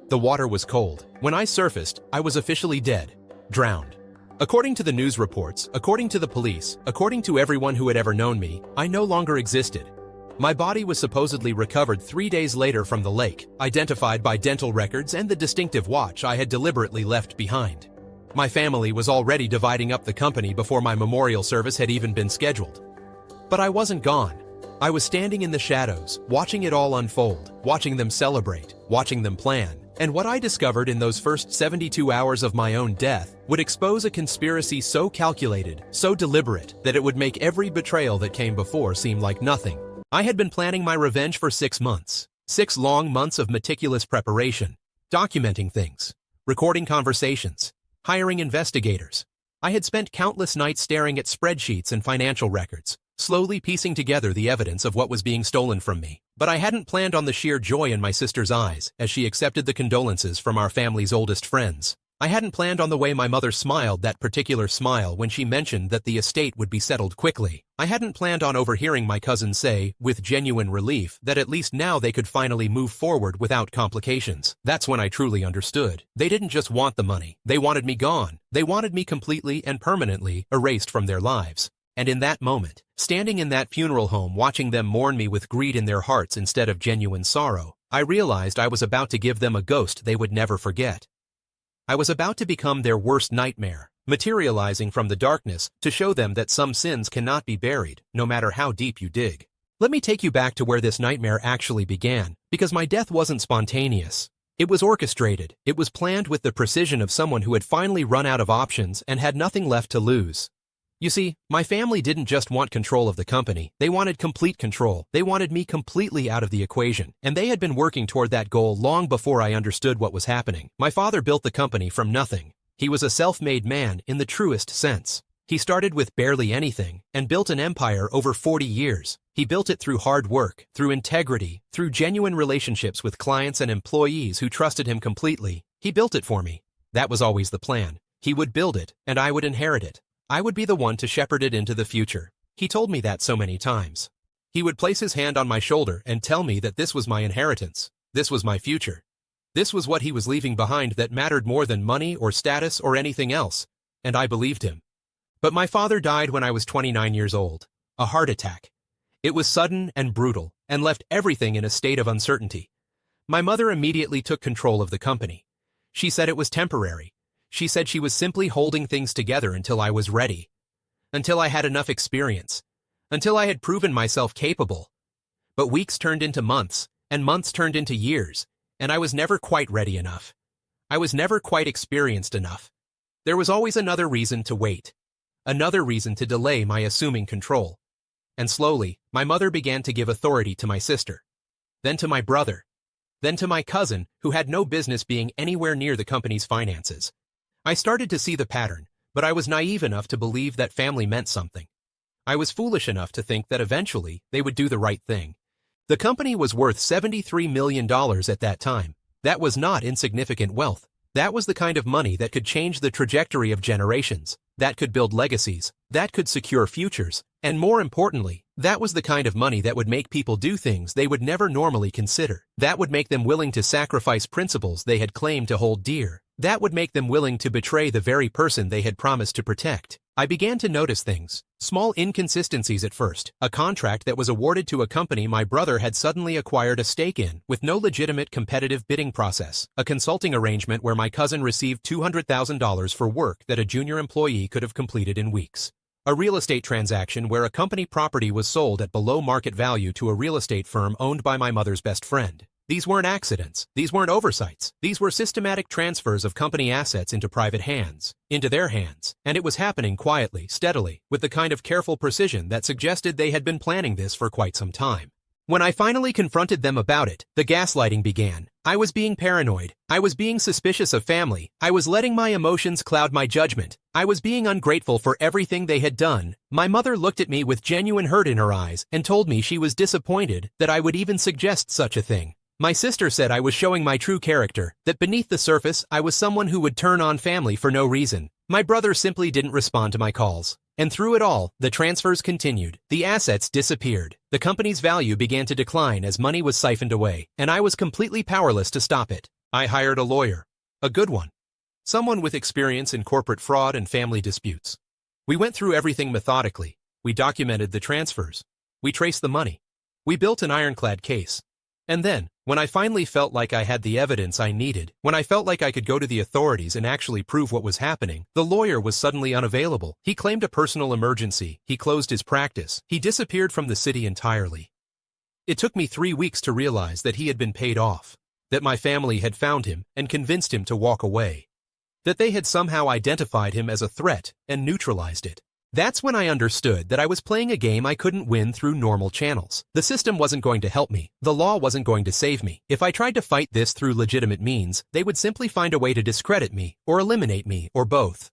The water was cold. When I surfaced, I was officially dead. Drowned. According to the news reports, according to the police, according to everyone who had ever known me, I no longer existed. My body was supposedly recovered 3 days later from the lake, identified by dental records and the distinctive watch I had deliberately left behind. My family was already dividing up the company before my memorial service had even been scheduled. But I wasn't gone. I was standing in the shadows, watching it all unfold, watching them celebrate, watching them plan. And what I discovered in those first 72 hours of my own death would expose a conspiracy so calculated, so deliberate, that it would make every betrayal that came before seem like nothing. I had been planning my revenge for 6 months. 6 long months of meticulous preparation, documenting things, recording conversations, hiring investigators. I had spent countless nights staring at spreadsheets and financial records, slowly piecing together the evidence of what was being stolen from me. But I hadn't planned on the sheer joy in my sister's eyes as she accepted the condolences from our family's oldest friends. I hadn't planned on the way my mother smiled that particular smile when she mentioned that the estate would be settled quickly. I hadn't planned on overhearing my cousin say, with genuine relief, that at least now they could finally move forward without complications. That's when I truly understood. They didn't just want the money. They wanted me gone. They wanted me completely and permanently erased from their lives. And in that moment, standing in that funeral home watching them mourn me with greed in their hearts instead of genuine sorrow, I realized I was about to give them a ghost they would never forget. I was about to become their worst nightmare, materializing from the darkness to show them that some sins cannot be buried, no matter how deep you dig. Let me take you back to where this nightmare actually began, because my death wasn't spontaneous. It was orchestrated. It was planned with the precision of someone who had finally run out of options and had nothing left to lose. You see, my family didn't just want control of the company. They wanted complete control. They wanted me completely out of the equation, and they had been working toward that goal long before I understood what was happening. My father built the company from nothing. He was a self-made man in the truest sense. He started with barely anything and built an empire over 40 years. He built it through hard work, through integrity, through genuine relationships with clients and employees who trusted him completely. He built it for me. That was always the plan. He would build it, and I would inherit it. I would be the one to shepherd it into the future. He told me that so many times. He would place his hand on my shoulder and tell me that this was my inheritance. This was my future. This was what he was leaving behind that mattered more than money or status or anything else, and I believed him. But my father died when I was 29 years old. A heart attack. It was sudden and brutal, and left everything in a state of uncertainty. My mother immediately took control of the company. She said it was temporary. She said she was simply holding things together until I was ready. Until I had enough experience. Until I had proven myself capable. But weeks turned into months, and months turned into years, and I was never quite ready enough. I was never quite experienced enough. There was always another reason to wait. Another reason to delay my assuming control. And slowly, my mother began to give authority to my sister. Then to my brother. Then to my cousin, who had no business being anywhere near the company's finances. I started to see the pattern, but I was naive enough to believe that family meant something. I was foolish enough to think that eventually they would do the right thing. The company was worth $73 million at that time. That was not insignificant wealth. That was the kind of money that could change the trajectory of generations, that could build legacies, that could secure futures, and more importantly, that was the kind of money that would make people do things they would never normally consider. That would make them willing to sacrifice principles they had claimed to hold dear. That would make them willing to betray the very person they had promised to protect. I began to notice things. Small inconsistencies at first. A contract that was awarded to a company my brother had suddenly acquired a stake in, with no legitimate competitive bidding process. A consulting arrangement where my cousin received $200,000 for work that a junior employee could have completed in weeks. A real estate transaction where a company property was sold at below market value to a real estate firm owned by my mother's best friend. These weren't accidents. These weren't oversights. These were systematic transfers of company assets into private hands, into their hands. And it was happening quietly, steadily, with the kind of careful precision that suggested they had been planning this for quite some time. When I finally confronted them about it, the gaslighting began. I was being paranoid. I was being suspicious of family. I was letting my emotions cloud my judgment. I was being ungrateful for everything they had done. My mother looked at me with genuine hurt in her eyes and told me she was disappointed that I would even suggest such a thing. My sister said I was showing my true character, that beneath the surface I was someone who would turn on family for no reason. My brother simply didn't respond to my calls. And through it all, the transfers continued. The assets disappeared. The company's value began to decline as money was siphoned away, and I was completely powerless to stop it. I hired a lawyer. A good one. Someone with experience in corporate fraud and family disputes. We went through everything methodically. We documented the transfers. We traced the money. We built an ironclad case. And then, when I finally felt like I had the evidence I needed, when I felt like I could go to the authorities and actually prove what was happening, the lawyer was suddenly unavailable. He claimed a personal emergency. He closed his practice. He disappeared from the city entirely. It took me 3 weeks to realize that he had been paid off, that my family had found him and convinced him to walk away, that they had somehow identified him as a threat and neutralized it. That's when I understood that I was playing a game I couldn't win through normal channels. The system wasn't going to help me. The law wasn't going to save me. If I tried to fight this through legitimate means, they would simply find a way to discredit me, or eliminate me, or both.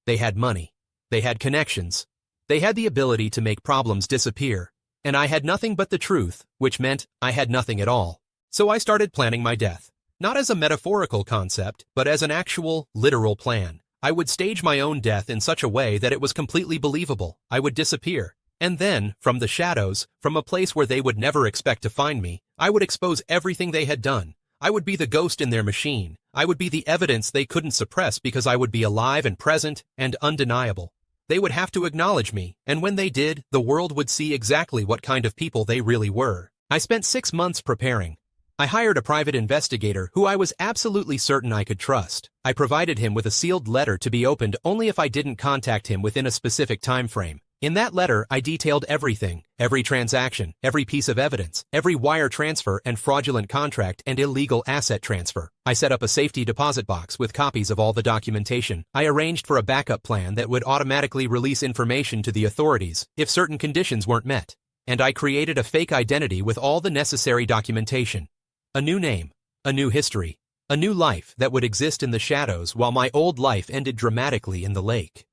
They had money. They had connections. They had the ability to make problems disappear. And I had nothing but the truth, which meant I had nothing at all. So I started planning my death. Not as a metaphorical concept, but as an actual, literal plan. I would stage my own death in such a way that it was completely believable. I would disappear. And then, from the shadows, from a place where they would never expect to find me, I would expose everything they had done. I would be the ghost in their machine. I would be the evidence they couldn't suppress because I would be alive and present and undeniable. They would have to acknowledge me, and when they did, the world would see exactly what kind of people they really were. I spent 6 months preparing. I hired a private investigator who I was absolutely certain I could trust. I provided him with a sealed letter to be opened only if I didn't contact him within a specific time frame. In that letter, I detailed everything, every transaction, every piece of evidence, every wire transfer and fraudulent contract and illegal asset transfer. I set up a safety deposit box with copies of all the documentation. I arranged for a backup plan that would automatically release information to the authorities if certain conditions weren't met. And I created a fake identity with all the necessary documentation. A new name, a new history, a new life that would exist in the shadows while my old life ended dramatically in the lake.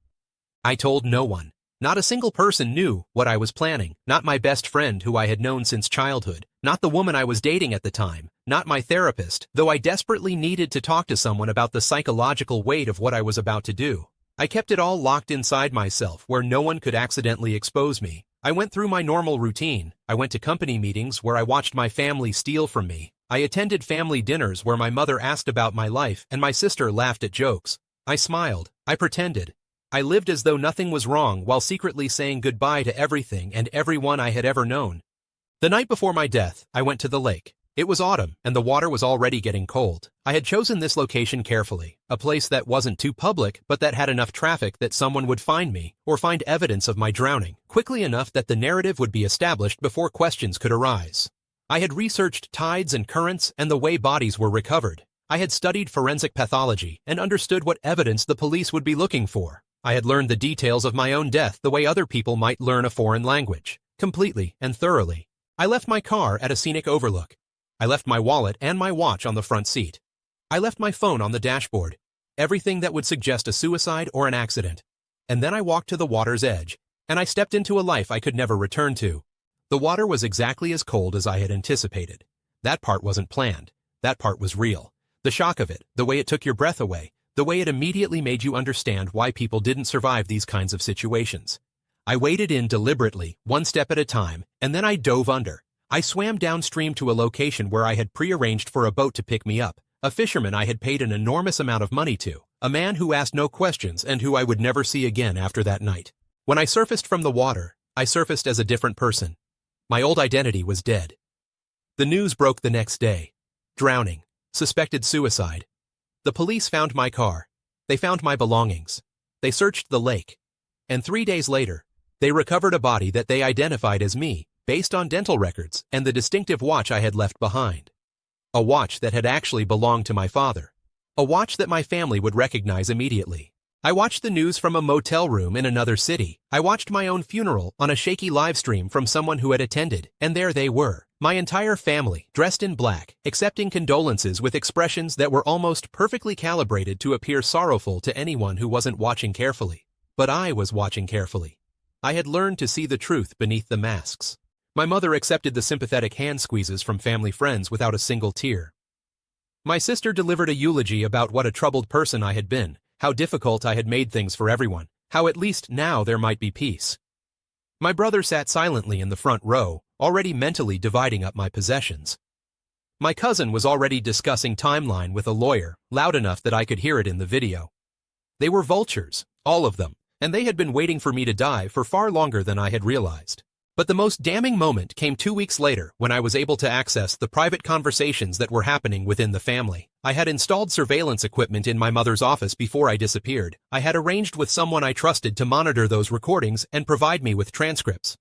I told no one. Not a single person knew what I was planning. Not my best friend who I had known since childhood. Not the woman I was dating at the time. Not my therapist, though I desperately needed to talk to someone about the psychological weight of what I was about to do. I kept it all locked inside myself where no one could accidentally expose me. I went through my normal routine. I went to company meetings where I watched my family steal from me. I attended family dinners where my mother asked about my life and my sister laughed at jokes. I smiled. I pretended. I lived as though nothing was wrong while secretly saying goodbye to everything and everyone I had ever known. The night before my death, I went to the lake. It was autumn, and the water was already getting cold. I had chosen this location carefully, a place that wasn't too public, but that had enough traffic that someone would find me, or find evidence of my drowning, quickly enough that the narrative would be established before questions could arise. I had researched tides and currents and the way bodies were recovered. I had studied forensic pathology and understood what evidence the police would be looking for. I had learned the details of my own death the way other people might learn a foreign language, completely and thoroughly. I left my car at a scenic overlook. I left my wallet and my watch on the front seat. I left my phone on the dashboard, everything that would suggest a suicide or an accident. And then I walked to the water's edge, and I stepped into a life I could never return to. The water was exactly as cold as I had anticipated. That part wasn't planned. That part was real. The shock of it, the way it took your breath away, the way it immediately made you understand why people didn't survive these kinds of situations. I waded in deliberately, one step at a time, and then I dove under. I swam downstream to a location where I had prearranged for a boat to pick me up, a fisherman I had paid an enormous amount of money to, a man who asked no questions and who I would never see again after that night. When I surfaced from the water, I surfaced as a different person. My old identity was dead. The news broke the next day. Drowning. Suspected suicide. The police found my car. They found my belongings. They searched the lake. And 3 days later, they recovered a body that they identified as me, based on dental records and the distinctive watch I had left behind. A watch that had actually belonged to my father. A watch that my family would recognize immediately. I watched the news from a motel room in another city. I watched my own funeral on a shaky live stream from someone who had attended, and there they were. My entire family, dressed in black, accepting condolences with expressions that were almost perfectly calibrated to appear sorrowful to anyone who wasn't watching carefully. But I was watching carefully. I had learned to see the truth beneath the masks. My mother accepted the sympathetic hand squeezes from family friends without a single tear. My sister delivered a eulogy about what a troubled person I had been, how difficult I had made things for everyone, how at least now there might be peace. My brother sat silently in the front row, already mentally dividing up my possessions. My cousin was already discussing timeline with a lawyer, loud enough that I could hear it in the video. They were vultures, all of them, and they had been waiting for me to die for far longer than I had realized. But the most damning moment came 2 weeks later when I was able to access the private conversations that were happening within the family. I had installed surveillance equipment in my mother's office before I disappeared. I had arranged with someone I trusted to monitor those recordings and provide me with transcripts.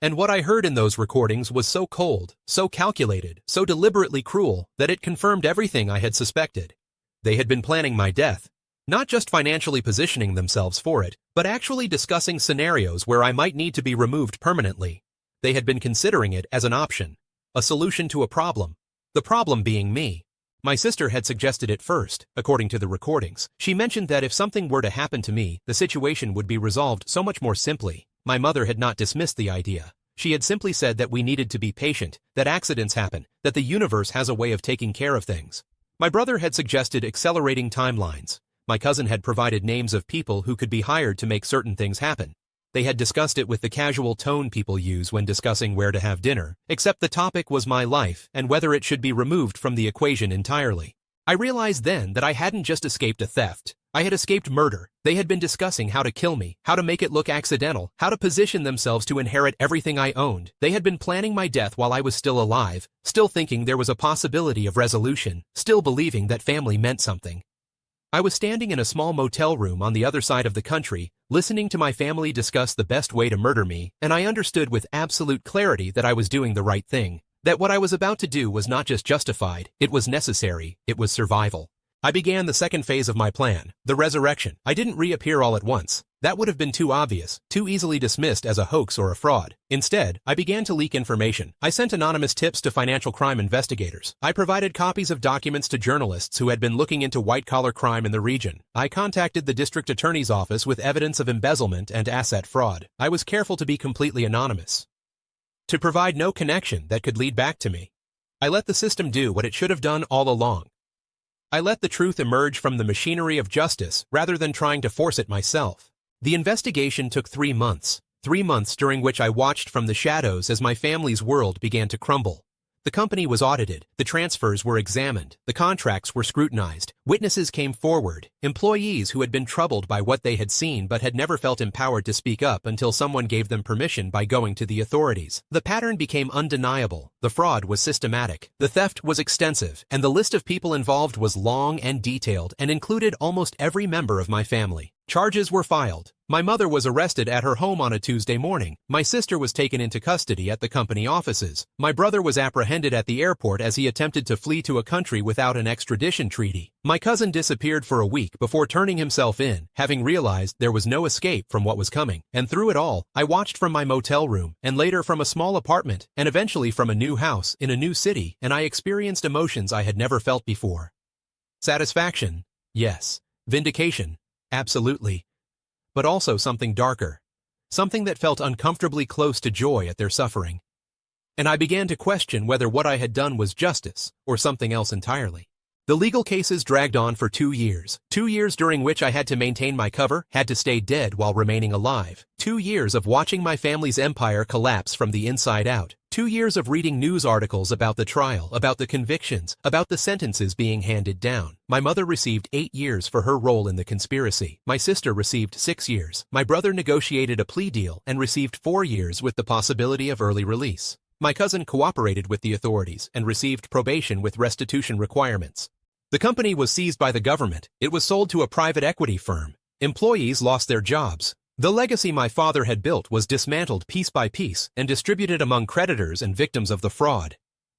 And what I heard in those recordings was so cold, so calculated, so deliberately cruel that it confirmed everything I had suspected. They had been planning my death. Not just financially positioning themselves for it, but actually discussing scenarios where I might need to be removed permanently. They had been considering it as an option, a solution to a problem, the problem being me. My sister had suggested it first, according to the recordings. She mentioned that if something were to happen to me, the situation would be resolved so much more simply. My mother had not dismissed the idea. She had simply said that we needed to be patient, that accidents happen, that the universe has a way of taking care of things. My brother had suggested accelerating timelines. My cousin had provided names of people who could be hired to make certain things happen. They had discussed it with the casual tone people use when discussing where to have dinner, except the topic was my life and whether it should be removed from the equation entirely. I realized then that I hadn't just escaped a theft. I had escaped murder. They had been discussing how to kill me, how to make it look accidental, how to position themselves to inherit everything I owned. They had been planning my death while I was still alive, still thinking there was a possibility of resolution, still believing that family meant something. I was standing in a small motel room on the other side of the country, listening to my family discuss the best way to murder me, and I understood with absolute clarity that I was doing the right thing, that what I was about to do was not just justified, it was necessary, it was survival. I began the second phase of my plan, the resurrection. I didn't reappear all at once. That would have been too obvious, too easily dismissed as a hoax or a fraud. Instead, I began to leak information. I sent anonymous tips to financial crime investigators. I provided copies of documents to journalists who had been looking into white-collar crime in the region. I contacted the district attorney's office with evidence of embezzlement and asset fraud. I was careful to be completely anonymous, to provide no connection that could lead back to me. I let the system do what it should have done all along. I let the truth emerge from the machinery of justice rather than trying to force it myself. The investigation took 3 months. 3 months during which I watched from the shadows as my family's world began to crumble. The company was audited, the transfers were examined, the contracts were scrutinized, witnesses came forward, employees who had been troubled by what they had seen but had never felt empowered to speak up until someone gave them permission by going to the authorities. The pattern became undeniable, the fraud was systematic, the theft was extensive, and the list of people involved was long and detailed and included almost every member of my family. Charges were filed. My mother was arrested at her home on a Tuesday morning. My sister was taken into custody at the company offices. My brother was apprehended at the airport as he attempted to flee to a country without an extradition treaty. My cousin disappeared for a week before turning himself in, having realized there was no escape from what was coming. And through it all, I watched from my motel room, and later from a small apartment, and eventually from a new house in a new city, and I experienced emotions I had never felt before. Satisfaction? Yes. Vindication? Absolutely. But also something darker. Something that felt uncomfortably close to joy at their suffering. And I began to question whether what I had done was justice or something else entirely. The legal cases dragged on for 2 years. 2 years during which I had to maintain my cover, had to stay dead while remaining alive. 2 years of watching my family's empire collapse from the inside out. 2 years of reading news articles about the trial, about the convictions, about the sentences being handed down. My mother received 8 years for her role in the conspiracy. My sister received 6 years. My brother negotiated a plea deal and received 4 years with the possibility of early release. My cousin cooperated with the authorities and received probation with restitution requirements. The company was seized by the government. It was sold to a private equity firm. Employees lost their jobs. The legacy my father had built was dismantled piece by piece and distributed among creditors and victims of the fraud.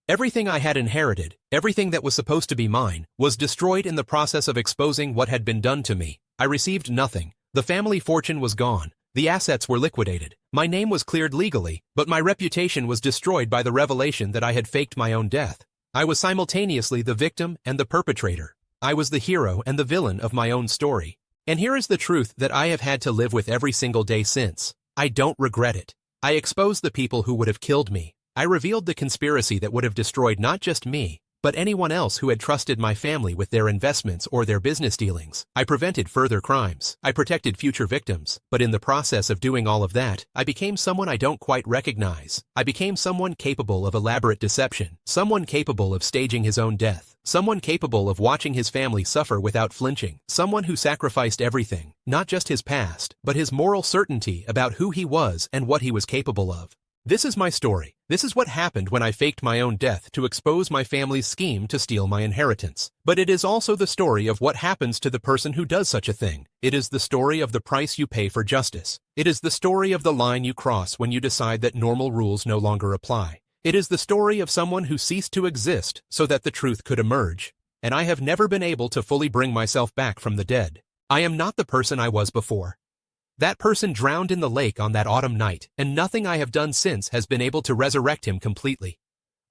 Everything I had inherited, everything that was supposed to be mine, was destroyed in the process of exposing what had been done to me. I received nothing. The family fortune was gone. The assets were liquidated. My name was cleared legally, but my reputation was destroyed by the revelation that I had faked my own death. I was simultaneously the victim and the perpetrator. I was the hero and the villain of my own story. And here is the truth that I have had to live with every single day since. I don't regret it. I exposed the people who would have killed me. I revealed the conspiracy that would have destroyed not just me, but anyone else who had trusted my family with their investments or their business dealings. I prevented further crimes. I protected future victims. But in the process of doing all of that, I became someone I don't quite recognize. I became someone capable of elaborate deception, someone capable of staging his own death, someone capable of watching his family suffer without flinching, someone who sacrificed everything, not just his past, but his moral certainty about who he was and what he was capable of. This is my story. This is what happened when I faked my own death to expose my family's scheme to steal my inheritance. But it is also the story of what happens to the person who does such a thing. It is the story of the price you pay for justice. It is the story of the line you cross when you decide that normal rules no longer apply. It is the story of someone who ceased to exist so that the truth could emerge. And I have never been able to fully bring myself back from the dead. I am not the person I was before. That person drowned in the lake on that autumn night, and nothing I have done since has been able to resurrect him completely.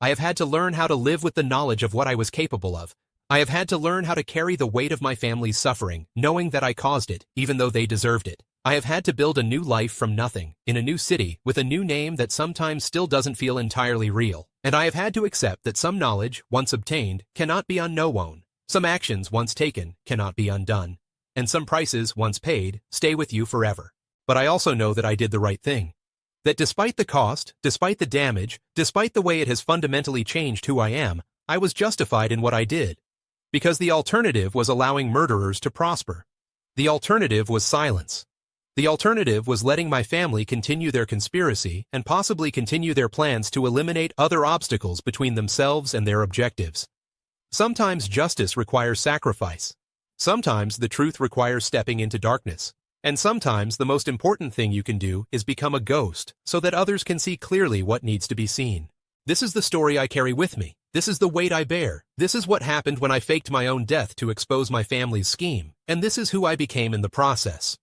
I have had to learn how to live with the knowledge of what I was capable of. I have had to learn how to carry the weight of my family's suffering, knowing that I caused it, even though they deserved it. I have had to build a new life from nothing, in a new city, with a new name that sometimes still doesn't feel entirely real. And I have had to accept that some knowledge, once obtained, cannot be unknown. Some actions, once taken, cannot be undone. And some prices, once paid, stay with you forever. But I also know that I did the right thing. That despite the cost, despite the damage, despite the way it has fundamentally changed who I am, I was justified in what I did. Because the alternative was allowing murderers to prosper. The alternative was silence. The alternative was letting my family continue their conspiracy and possibly continue their plans to eliminate other obstacles between themselves and their objectives. Sometimes justice requires sacrifice. Sometimes the truth requires stepping into darkness. And sometimes the most important thing you can do is become a ghost so that others can see clearly what needs to be seen. This is the story I carry with me. This is the weight I bear. This is what happened when I faked my own death to expose my family's scheme. And this is who I became in the process.